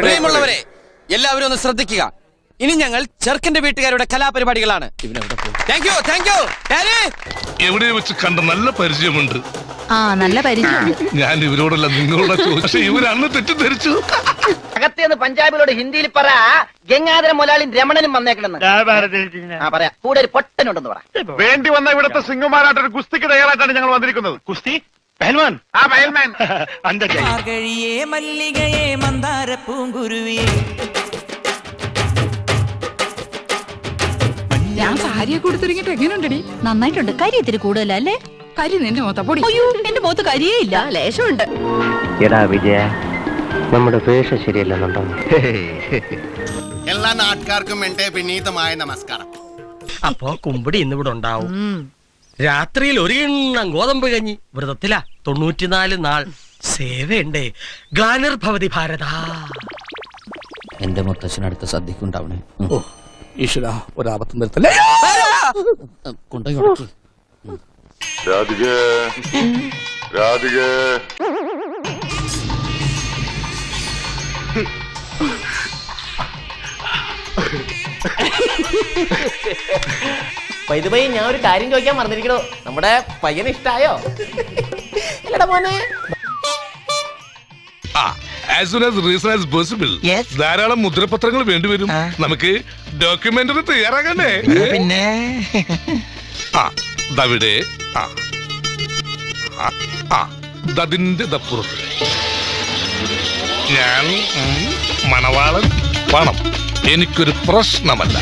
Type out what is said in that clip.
പ്രിയമുള്ളവരെ, എല്ലാവരും ഒന്ന് ശ്രദ്ധിക്കുക. ഇനി ഞങ്ങൾ ചെറുക്കന്റെ വീട്ടുകാരുടെ കലാപരിപാടികളാണ്. എവിടെ വെച്ച് കണ്ട നല്ല പരിചയമുണ്ട്. നല്ല പരിചയം. ഞാൻ ഇവരോടല്ല നിങ്ങളോട് ചോദിച്ചു, പക്ഷെ ഇവർ അന്ന് തെറ്റിദ്ധരിച്ചു. അകത്തേന്ന് പഞ്ചാബിലോട് ഹിന്ദിയിൽ പറ, ഗംഗാധര മുതലാളിയും രമണനും വന്നേക്കണെന്ന് പറയാ. കൂടെ ഒരു പൊട്ടനുണ്ടെന്ന് പറ. വേണ്ടി വന്ന ഇവിടുത്തെ സിംഗുമാരായിട്ടൊരു കുസ്തിക്ക് തയ്യാറായിട്ടാണ് ഞങ്ങൾ വന്നിരിക്കുന്നത്. കുസ്തി പഹൽവാൻ. ആ പഹൽമാൻ. മല്ലികയെ മന്ദാര പൂങ്കുരുവിയെ. ഞാൻ സാരിയൊക്കെ കൊടുത്തിറങ്ങിട്ട് എങ്ങനെയുണ്ടടി? നന്നായിട്ടുണ്ട്. കരി ഇത്തിരി കൂടുതലല്ലേ? കരി നിന്റെ മുഖത്ത പൊടി. അയ്യോ, എന്റെ മുഖത്ത് കരിയേ ഇല്ല, ലേശമുണ്ട്. എടാ വിജയ, നമ്മുടെ വേഷം ശരിയല്ലെന്നുണ്ടോ? എല്ലാ നാട്ടുകാർക്കും എന്റെ വിനീതമായ നമസ്കാരം. അപ്പോ കുമ്പിടി ഇന്നിവിടെ ഉണ്ടാവും. രാത്രിയിൽ ഒരു എണ്ണം ഗോതമ്പ് കഞ്ഞി വ്രതത്തില 94 നാൾ സേവയുണ്ടേ. ഗ്ലാനിർ ഭവതി ഭാരത. എന്റെ മുത്തച്ഛനടുത്ത സദ്യക്കുണ്ടാവണേ. ഈശ്വര, ഒരാപത്തും വരുത്തല്ലേ. കൊണ്ടുപോയി രാധിക, രാധിക. ഇതുപോയി ഞാൻ ഒരു കാര്യം ചോദിക്കാൻ മറന്നിരിക്കണോ? നമ്മുടെ പയ്യന് ഇഷ്ടായോ? അല്ലടാ മോനെ. As soon as reason as possible. ധാരാളം മുദ്രപത്രങ്ങൾ വേണ്ടിവരും. നമുക്ക് ഡോക്യുമെന്ററി തയ്യാറാകണ്ടേ? പിന്നെ ദവിടെ ദതിന്റെ ദപ്പുറത്ത് ഞാൻ മണവാളൻ. പണം എനിക്കൊരു പ്രശ്നമല്ല.